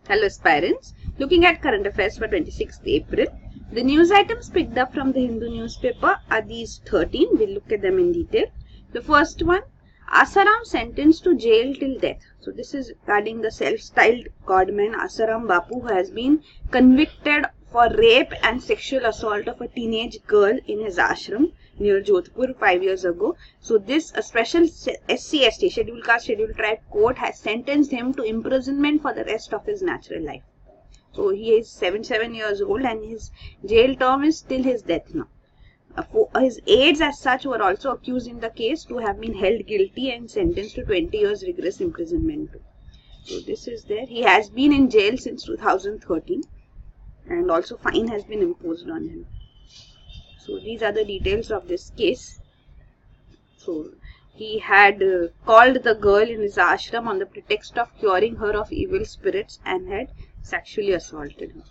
Hello aspirants, looking at current affairs for 26th April. The news items picked up from the Hindu newspaper are these 13. We'll look at them in detail. The first one, Asaram sentenced to jail till death. So this is regarding the self-styled godman Asaram Bapu, who has been convicted for rape and sexual assault of a teenage girl in his ashram near Jodhpur 5 years ago. So this a special SC/ST, Scheduled Caste Scheduled Tribe court has sentenced him to imprisonment for the rest of his natural life. So he is 77 years old and his jail term is till his death now. His aides as such were also accused in the case to have been held guilty and sentenced to 20 years rigorous imprisonment. So this is there. He has been in jail since 2013 and also fine has been imposed on him. So these are the details of this case. So he had called the girl in his ashram on the pretext of curing her of evil spirits and had sexually assaulted her.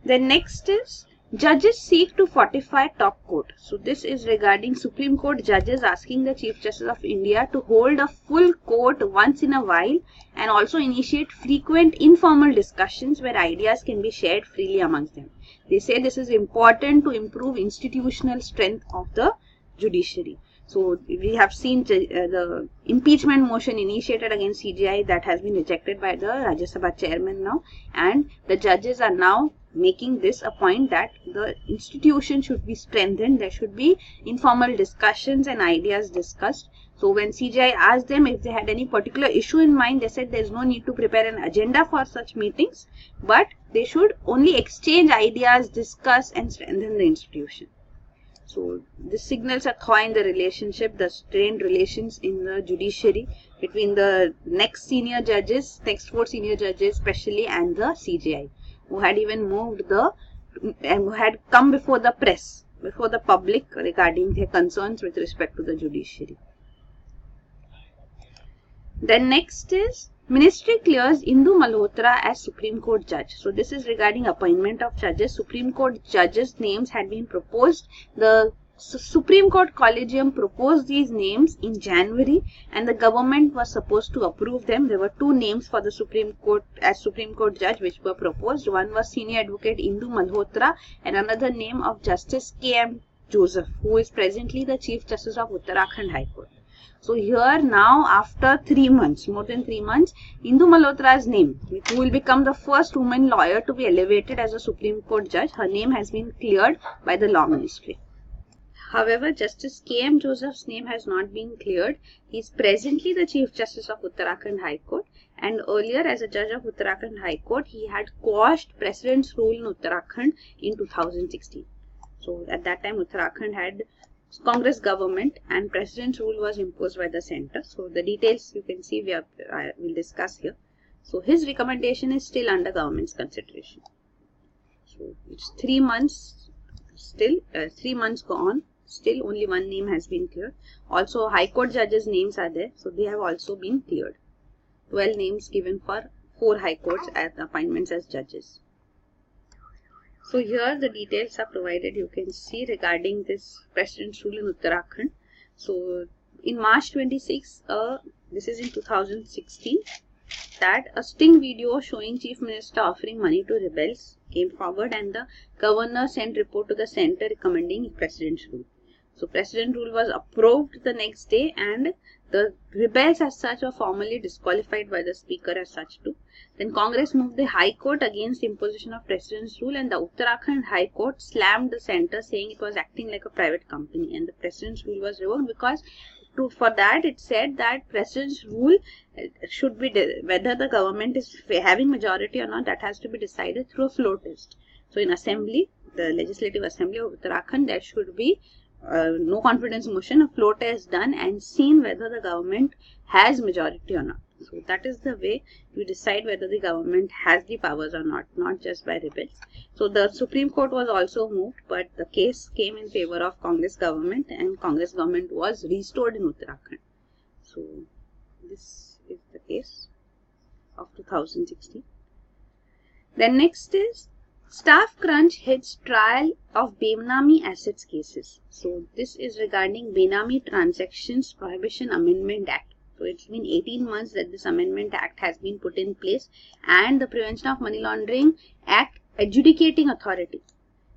Then next is judges seek to fortify top court. So this is regarding Supreme Court judges asking the Chief Justice of India to hold a full court once in a while and also initiate frequent informal discussions where ideas can be shared freely amongst them. They say this is important to improve institutional strength of the judiciary. So we have seen the impeachment motion initiated against CJI that has been rejected by the Rajya Sabha chairman now, and the judges are now making this a point that the institution should be strengthened. There should be informal discussions and ideas discussed. So when CJI asked them if they had any particular issue in mind, they said there is no need to prepare an agenda for such meetings, but they should only exchange ideas, discuss and strengthen the institution. So this signals a thaw in the relationship, the strained relations in the judiciary between the next 4 senior judges especially, and the CJI, who had even moved and who had come before the press, before the public regarding their concerns with respect to the judiciary. Then next is Ministry clears Indu Malhotra as Supreme Court judge. So this is regarding appointment of judges. Supreme Court judges' names had been proposed. The Supreme Court Collegium proposed these names in January and the government was supposed to approve them. There were 2 names for the Supreme Court as Supreme Court judge which were proposed. One was Senior Advocate Indu Malhotra and another name of Justice K.M. Joseph, who is presently the Chief Justice of Uttarakhand High Court. So here now after 3 months, more than 3 months, Indu Malhotra's name, who will become the first woman lawyer to be elevated as a Supreme Court judge, her name has been cleared by the Law Ministry. However, Justice K.M. Joseph's name has not been cleared. He is presently the Chief Justice of Uttarakhand High Court and earlier as a judge of Uttarakhand High Court, he had quashed President's rule in Uttarakhand in 2016. So at that time, Uttarakhand had Congress government and President's rule was imposed by the center. So the details you can see we'll discuss here. So his recommendation is still under government's consideration. So it's 3 months still, 3 months gone. Still only one name has been cleared. Also High Court judges' names are there. So they have also been cleared. 12 names given for 4 High Courts as appointments as judges. So here the details are provided. You can see regarding this President's rule in Uttarakhand. So in March 26, this is in 2016, that a sting video showing Chief Minister offering money to rebels came forward and the governor sent report to the center recommending President's rule. So President's rule was approved the next day and the rebels as such were formally disqualified by the speaker as such too. Then Congress moved the High Court against imposition of President's rule and the Uttarakhand High Court slammed the center saying it was acting like a private company and the President's rule was revoked because for that it said that President's rule should be, whether the government is having majority or not, that has to be decided through a floor test. So in assembly, the Legislative Assembly of Uttarakhand, there should be no confidence motion, a floor test done and seen whether the government has majority or not. So that is the way you decide whether the government has the powers or not just by rebels. So the Supreme Court was also moved, but the case came in favor of Congress government and Congress government was restored in Uttarakhand. So this is the case of 2016. Then next is Staff crunch hits trial of Benami assets cases. So this is regarding Benami Transactions Prohibition Amendment Act. So it's been 18 months that this Amendment Act has been put in place, and the Prevention of Money Laundering Act adjudicating authority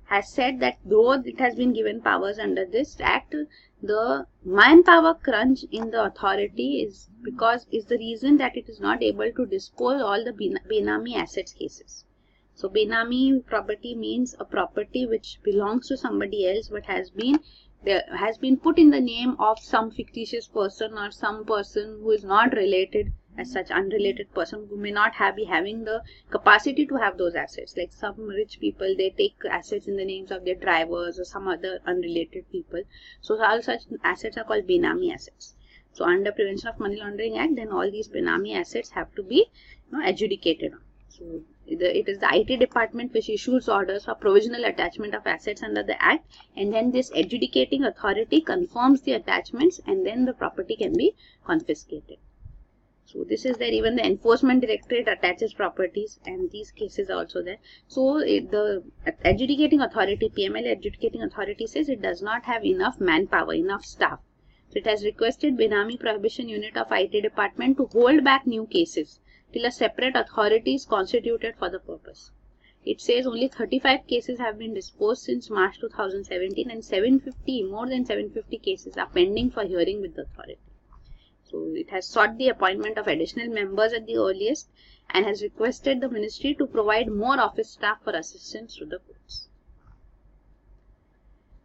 has said that though it has been given powers under this act, the manpower crunch in the authority is the reason that it is not able to dispose all the Benami assets cases. So Benami property means a property which belongs to somebody else but has been put in the name of some fictitious person or some person who is not related, as such unrelated person who may not be having the capacity to have those assets. Like some rich people, they take assets in the names of their drivers or some other unrelated people. So all such assets are called Benami assets. So under Prevention of Money Laundering Act, then all these Benami assets have to be adjudicated on. So it is the IT department which issues orders for provisional attachment of assets under the Act, and then this adjudicating authority confirms the attachments, and then the property can be confiscated. So this is there. Even the Enforcement Directorate attaches properties, and these cases are also there. So the adjudicating authority, PML adjudicating authority, says it does not have enough manpower, enough staff. So it has requested Benami Prohibition Unit of IT department to hold back new cases till a separate authority is constituted for the purpose. It says only 35 cases have been disposed since March 2017, and more than 750 cases are pending for hearing with the authority. So it has sought the appointment of additional members at the earliest and has requested the ministry to provide more office staff for assistance to the courts.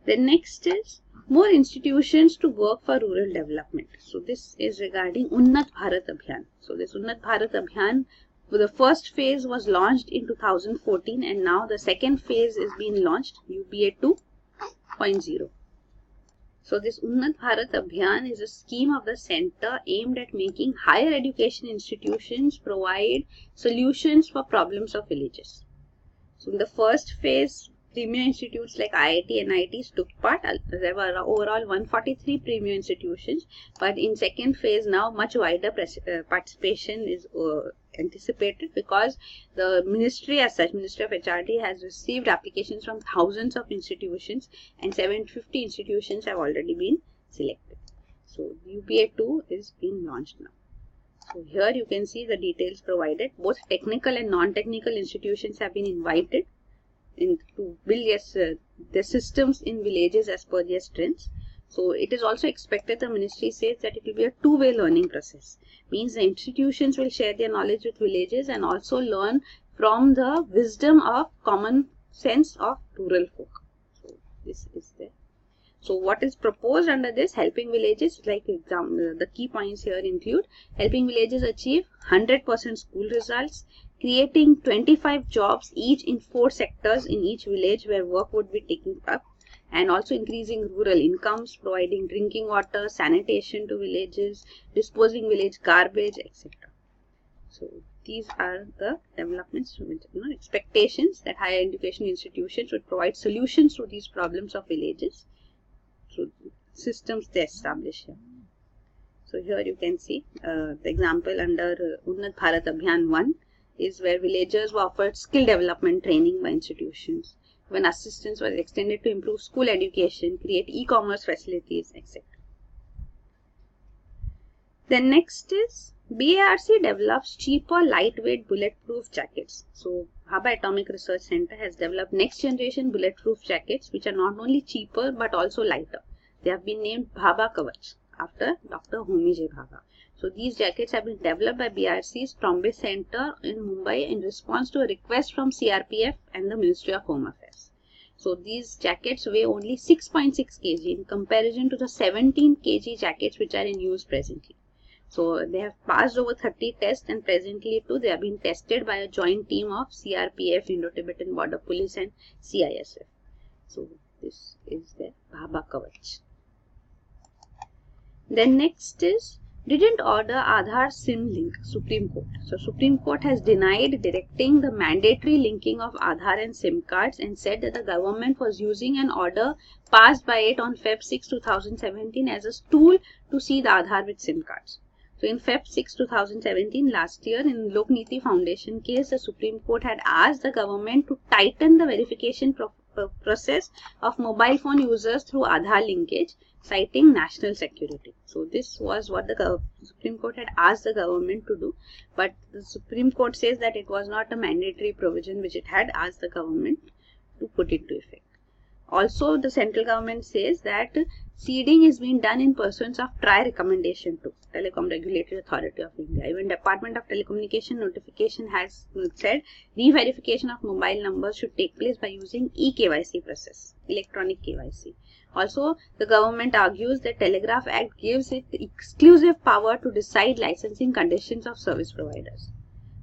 The next is more institutions to work for rural development. So this is regarding Unnat Bharat Abhiyan. So this Unnat Bharat Abhiyan, the first phase was launched in 2014, and now the second phase is being launched, UBA 2.0. So this Unnat Bharat Abhiyan is a scheme of the center aimed at making higher education institutions provide solutions for problems of villages. So in the first phase, premier institutes like IIT and NITs took part. There were overall 143 premier institutions, but in second phase now much wider participation is anticipated, because the ministry as such, Ministry of HRD, has received applications from thousands of institutions, and 750 institutions have already been selected. So UPA 2 is being launched now. So here you can see the details provided. Both technical and non-technical institutions have been invited to build their systems in villages as per their strengths. So it is also expected, the ministry says, that it will be a two-way learning process. Means the institutions will share their knowledge with villages and also learn from the wisdom of common sense of rural folk. So this is there. So what is proposed under this? Helping villages, like the key points here include helping villages achieve 100% school results, creating 25 jobs each in 4 sectors in each village where work would be taken up, and also increasing rural incomes, providing drinking water, sanitation to villages, disposing village garbage, etc. So these are the developments, expectations that higher education institutions would provide solutions to these problems of villages through systems they establish here. So here you can see the example under Unnat Bharat Abhiyan 1 is where villagers were offered skill development training by institutions, when assistance was extended to improve school education, create e-commerce facilities, etc. Then next is BARC develops cheaper lightweight bulletproof jackets. So Bhabha Atomic Research Center has developed next generation bulletproof jackets which are not only cheaper but also lighter. They have been named Bhabha Kavach after Dr. Homi J. Bhabha. So these jackets have been developed by BRC's Trombay Center in Mumbai in response to a request from CRPF and the Ministry of Home Affairs. So these jackets weigh only 6.6 kg in comparison to the 17 kg jackets which are in use presently. So they have passed over 30 tests, and presently too they have been tested by a joint team of CRPF, Indo-Tibetan Border Police, and CISF. So this is the Bhabha Kavach. Then next is didn't order Aadhaar SIM link, Supreme Court. So Supreme Court has denied directing the mandatory linking of Aadhaar and SIM cards and said that the government was using an order passed by it on Feb 6, 2017 as a tool to see the Aadhaar with SIM cards. So in Feb 6, 2017, last year, in Lok Niti Foundation case, the Supreme Court had asked the government to tighten the verification process of mobile phone users through Aadhaar linkage, citing national security. So this was what the Supreme Court had asked the government to do, but the Supreme Court says that it was not a mandatory provision which it had asked the government to put into effect. Also, the central government says that seeding is being done in pursuance of TRAI recommendation to Telecom Regulatory Authority of India. Even Department of Telecommunication notification has said re-verification of mobile numbers should take place by using e-KYC process, electronic KYC. Also, the government argues that Telegraph Act gives it exclusive power to decide licensing conditions of service providers.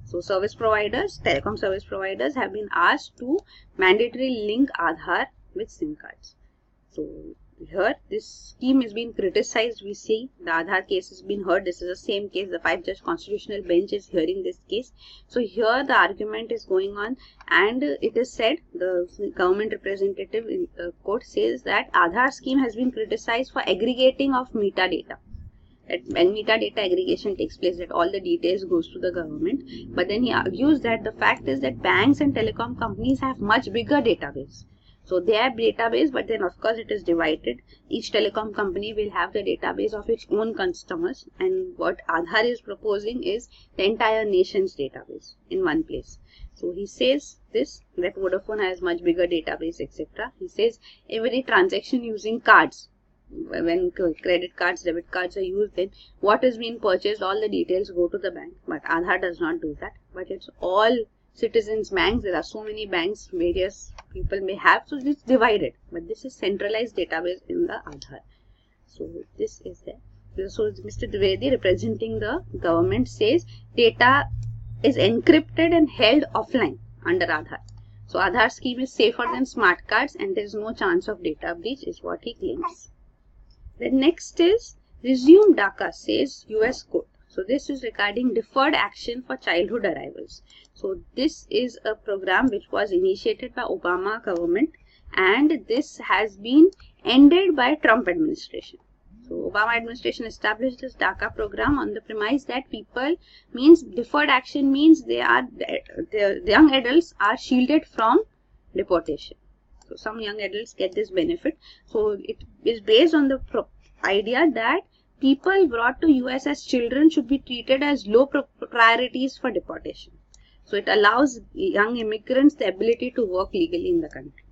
So, service providers, telecom service providers have been asked to mandatorily link Aadhaar with SIM cards. So, here this scheme is being criticized. We see the Aadhaar case has been heard. This is the same case. The 5-judge constitutional bench is hearing this case. So here the argument is going on, and it is said, the government representative in the court says that Aadhaar scheme has been criticized for aggregating of metadata. When metadata aggregation takes place, that all the details goes to the government. But then he argues that the fact is that banks and telecom companies have much bigger database. So they have database, but then of course it is divided. Each telecom company will have the database of its own customers, and what Aadhaar is proposing is the entire nation's database in one place. So he says this, that Vodafone has much bigger database, etc. He says every transaction using cards, when credit cards, debit cards are used, then what is being purchased, all the details go to the bank. But Aadhaar does not do that. But it's all citizens' banks. There are so many banks, various people may have, so it's divided. But this is centralized database in the Aadhaar. So this is there. So Mr. Dwivedi, representing the government, says data is encrypted and held offline under Aadhaar. So Aadhaar scheme is safer than smart cards, and there is no chance of data breach, is what he claims. The next is resume DACA, says US court. So this is regarding deferred action for childhood arrivals. So this is a program which was initiated by Obama government, and this has been ended by Trump administration. So Obama administration established this DACA program on the premise that people means deferred action means the young adults are shielded from deportation. So some young adults get this benefit. So it is based on the idea that people brought to US as children should be treated as low priorities for deportation. So it allows young immigrants the ability to work legally in the country.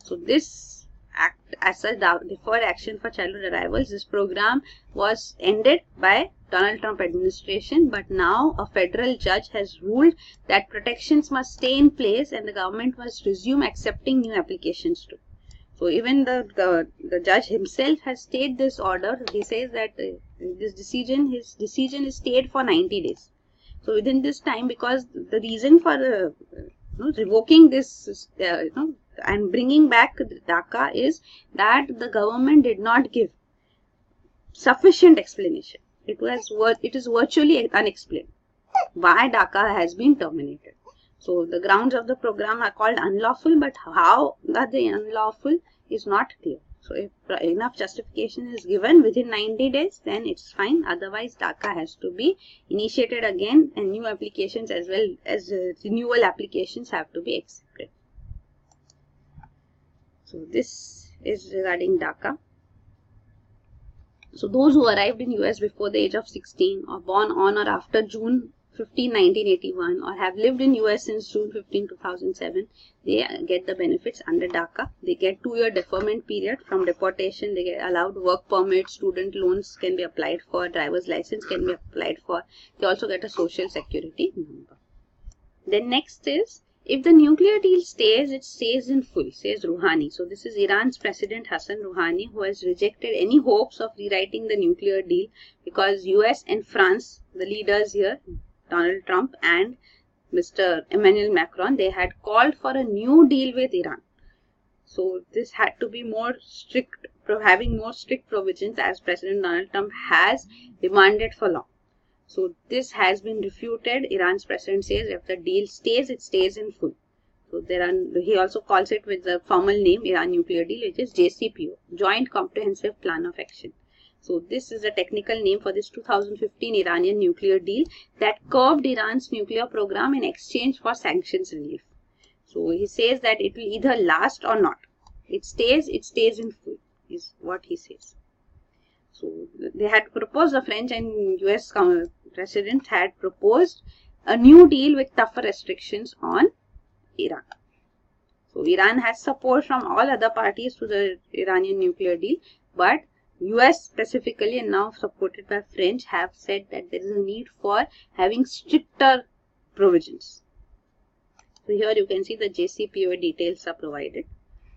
So this act, as a deferred action for childhood arrivals, this program was ended by Donald Trump administration, but now a federal judge has ruled that protections must stay in place and the government must resume accepting new applications too. So even the judge himself has stayed this order. He says that his decision is stayed for 90 days. So within this time, because the reason for revoking this and bringing back DACA is that the government did not give sufficient explanation. It is virtually unexplained why DACA has been terminated. So the grounds of the program are called unlawful, but how are they unlawful is not clear. So if enough justification is given within 90 days, then it's fine. Otherwise, DACA has to be initiated again, and new applications as well as renewal applications have to be accepted. So this is regarding DACA. So those who arrived in US before the age of 16 or born on or after June 15, 1981 or have lived in US since June 15, 2007, they get the benefits under DACA. They get 2-year deferment period from deportation. They get allowed work permit, student loans can be applied for, driver's license can be applied for. They also get a social security number. Then next is, if the nuclear deal stays, it stays in full, says Rouhani. So this is Iran's President Hassan Rouhani, who has rejected any hopes of rewriting the nuclear deal because US and France, the leaders here, Donald Trump and Mr. Emmanuel Macron, they had called for a new deal with Iran. So this had to be more strict, having more strict provisions, as President Donald Trump has demanded for long. So this has been refuted. Iran's president says if the deal stays, it stays in full. So he also calls it with the formal name Iran Nuclear Deal, which is JCPO, Joint Comprehensive Plan of Action. So this is a technical name for this 2015 Iranian nuclear deal that curbed Iran's nuclear program in exchange for sanctions relief. So he says that it will either last or not. It stays in full, is what he says. So they had proposed, the French and US presidents had proposed a new deal with tougher restrictions on Iran. So Iran has support from all other parties to the Iranian nuclear deal, but US specifically, and now supported by French, have said that there is a need for having stricter provisions. So here you can see the JCPOA details are provided.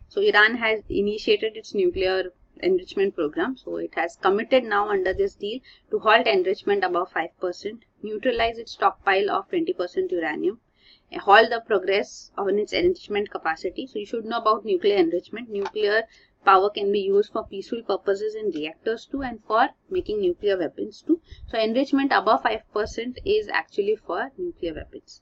So Iran has initiated its nuclear enrichment program. So it has committed now under this deal to halt enrichment above 5%, neutralize its stockpile of 20% uranium, halt the progress on its enrichment capacity. So you should know about nuclear enrichment. Nuclear power can be used for peaceful purposes in reactors too, and for making nuclear weapons too. So enrichment above 5% is actually for nuclear weapons.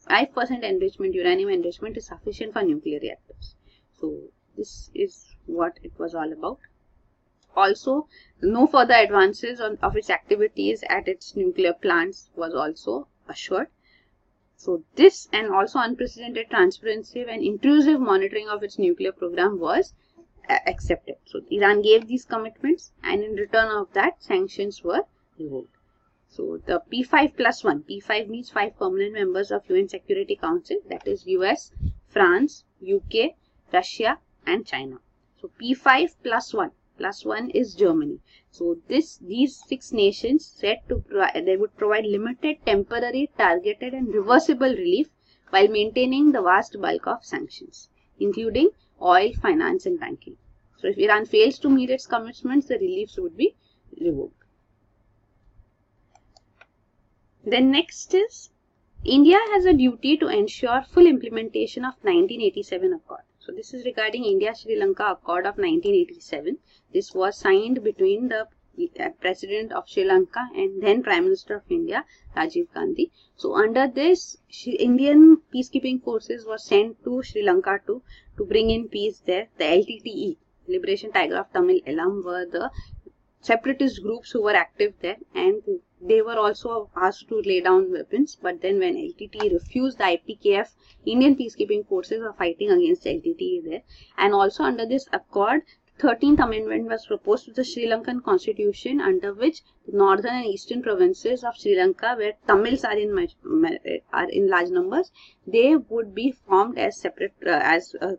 5% enrichment, uranium enrichment, is sufficient for nuclear reactors. So this is what it was all about. Also, no further advances of its activities at its nuclear plants was also assured. So this, and also unprecedented transparency and intrusive monitoring of its nuclear program, was accepted. So Iran gave these commitments, and in return of that, sanctions were revoked. So the P5+1, P5 means 5 permanent members of UN Security Council, that is US, France, UK, Russia and China. So P5+1, +1 is Germany. So these 6 nations said to they would provide limited, temporary, targeted and reversible relief while maintaining the vast bulk of sanctions, including oil, finance and banking. So if Iran fails to meet its commitments, the reliefs would be revoked. Then next is, India has a duty to ensure full implementation of 1987 Accord. So this is regarding India-Sri Lanka Accord of 1987. This was signed between the President of Sri Lanka and then Prime Minister of India, Rajiv Gandhi. So under this, Indian peacekeeping forces were sent to Sri Lanka to bring in peace there. The LTTE, Liberation Tiger of Tamil Eelam, were the separatist groups who were active there, and they were also asked to lay down weapons. But then when LTTE refused, the IPKF, Indian peacekeeping forces, were fighting against LTTE there. And also under this accord, 13th Amendment was proposed to the Sri Lankan constitution, under which the northern and eastern provinces of Sri Lanka, where Tamils are in large numbers, they would be formed as separate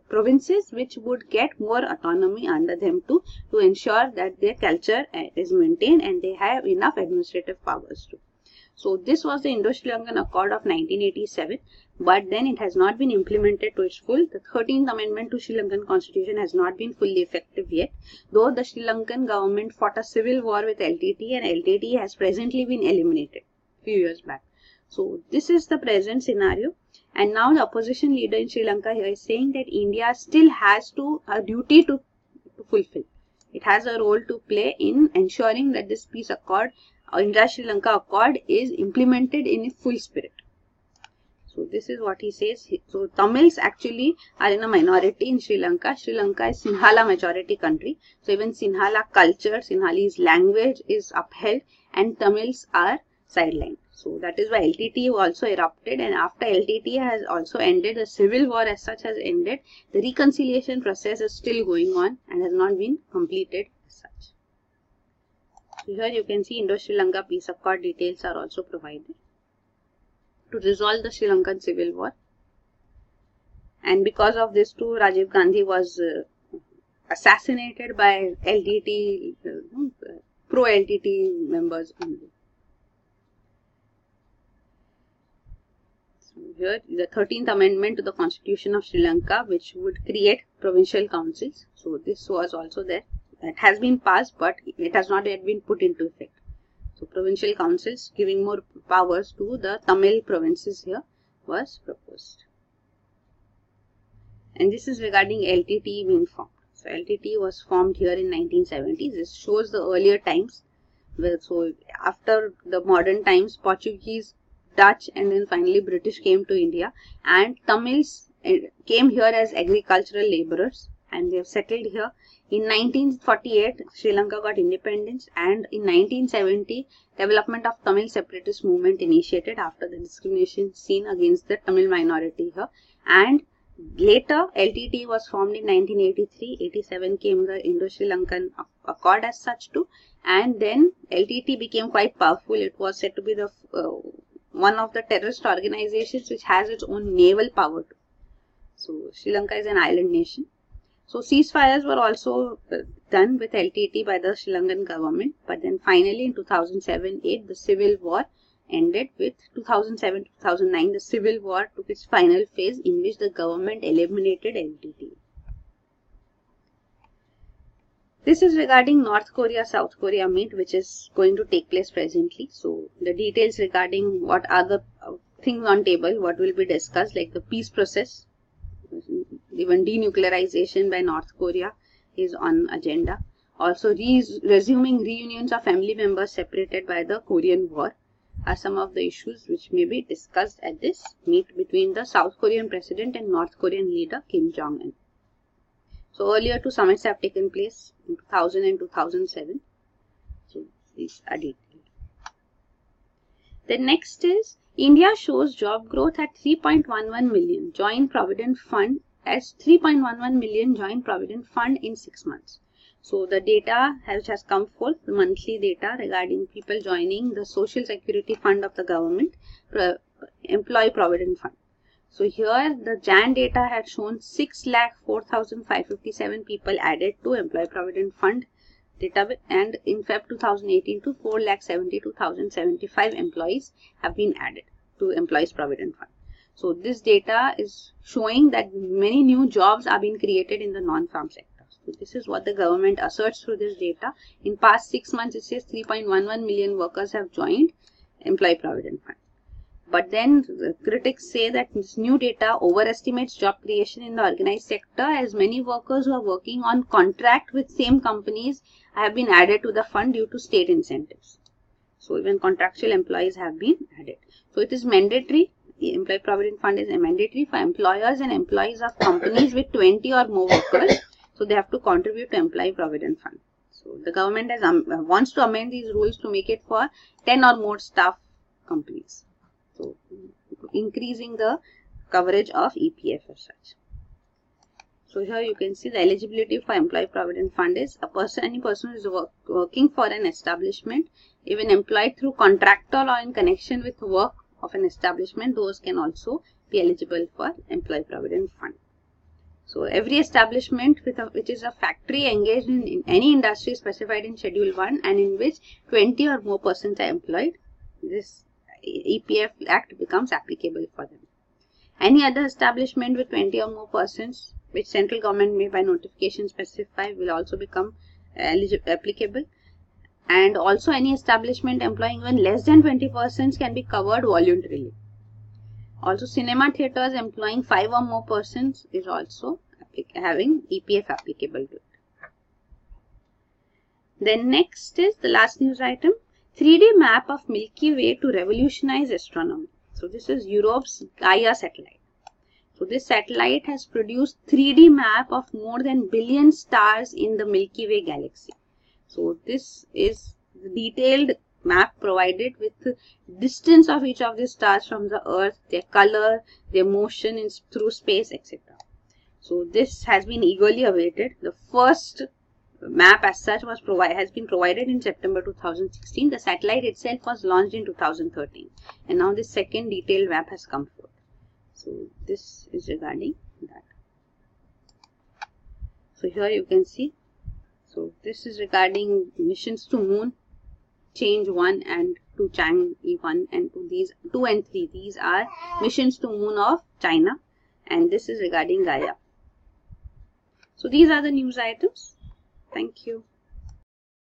provinces, which would get more autonomy under them to ensure that their culture is maintained and they have enough administrative powers too. So this was the Indo-Sri Lankan Accord of 1987, but then it has not been implemented to its full. The 13th Amendment to Sri Lankan Constitution has not been fully effective yet, though the Sri Lankan government fought a civil war with LTTE, and LTTE has presently been eliminated a few years back. So this is the present scenario, and now the opposition leader in Sri Lanka here is saying that India still has a duty to fulfill. It has a role to play in ensuring that this peace accord, India-Sri Lanka Accord, is implemented in a full spirit. So this is what he says. So Tamils actually are in a minority in Sri Lanka. Sri Lanka is Sinhala majority country. So even Sinhala culture, Sinhalese language is upheld, and Tamils are sidelined. So that is why LTTE also erupted, and after LTTE has also ended, the civil war as such has ended. The reconciliation process is still going on and has not been completed as such. So here you can see Indo-Sri Lanka Peace Accord details are also provided to resolve the Sri Lankan civil war. And because of this too, Rajiv Gandhi was assassinated by LTTE, pro-LTTE members only. So here the 13th Amendment to the Constitution of Sri Lanka, which would create provincial councils. So this was also there. It has been passed, but it has not yet been put into effect. So provincial councils giving more powers to the Tamil provinces here was proposed. And this is regarding LTTE being formed. So LTTE was formed here in 1970s. This shows the earlier times. So after the modern times, Portuguese, Dutch and then finally British came to India, and Tamils came here as agricultural laborers, and they have settled here. In 1948, Sri Lanka got independence, and in 1970, development of Tamil separatist movement initiated after the discrimination seen against the Tamil minority here, and Later, LTT was formed in 1983. 87 came the Indo-Sri Lankan Accord as such too, and then LTT became quite powerful. It was said to be the one of the terrorist organizations which has its own naval power too. So Sri Lanka is an island nation. So ceasefires were also done with LTT by the Sri Lankan government, but then finally in 2007-8 the civil war ended. With 2007-2009 the civil war took its final phase, in which the government eliminated LTT. This is regarding North Korea South Korea meet, which is going to take place presently. So the details regarding what are the things on table, what will be discussed, like the peace process, even denuclearization by North Korea is on agenda. Also resuming reunions of family members separated by the Korean War are some of the issues which may be discussed at this meet between the South Korean president and North Korean leader Kim Jong-un. So earlier two summits have taken place in 2000 and 2007. So these are detailed. The next is India shows job growth at 3.11 million joint provident fund as 3.11 million joint provident fund in 6 months. So the data has come forth, the monthly data regarding people joining the Social Security Fund of the government, Employee Provident Fund. So here the Jan data had shown 6,04,557 people added to Employee Provident Fund data, and in Feb 2018 to 4,72,075 employees have been added to Employees Provident Fund. So this data is showing that many new jobs are being created in the non-farm sector. So this is what the government asserts through this data. In past 6 months, it says 3.11 million workers have joined Employee Provident Fund. But then the critics say that this new data overestimates job creation in the organized sector, as many workers who are working on contract with same companies have been added to the fund due to state incentives. So even contractual employees have been added. So it is mandatory. The Employee Provident Fund is mandatory for employers and employees of companies with 20 or more workers. So they have to contribute to Employee Provident Fund. So the government has wants to amend these rules to make it for 10 or more staff companies. So increasing the coverage of EPF as such. So here you can see the eligibility for Employee Provident Fund is any person who is working for an establishment, even employed through contractor or in connection with work of an establishment, those can also be eligible for Employee Provident Fund. So every establishment which is a factory engaged in any industry specified in Schedule 1 and in which 20 or more persons are employed, this EPF Act becomes applicable for them. Any other establishment with 20 or more persons which central government may by notification specify will also become applicable. And also any establishment employing even less than 20 persons can be covered voluntarily. Also cinema theatres employing 5 or more persons is also having EPF applicable to it. Then next is the last news item, 3D map of Milky Way to revolutionize astronomy. So this is Europe's Gaia satellite. So this satellite has produced 3D map of more than billion stars in the Milky Way galaxy. So this is the detailed map provided with the distance of each of these stars from the Earth, their color, their motion through space, etc. So this has been eagerly awaited. The first map as such has been provided in September 2016. The satellite itself was launched in 2013, and now the second detailed map has come forth. So this is regarding that. So here you can see. So this is regarding missions to Moon, Change 1 and 2, Chang'e 1 and 2. These 2 and 3. These are missions to Moon of China, and this is regarding Gaia. So these are the news items. Thank you.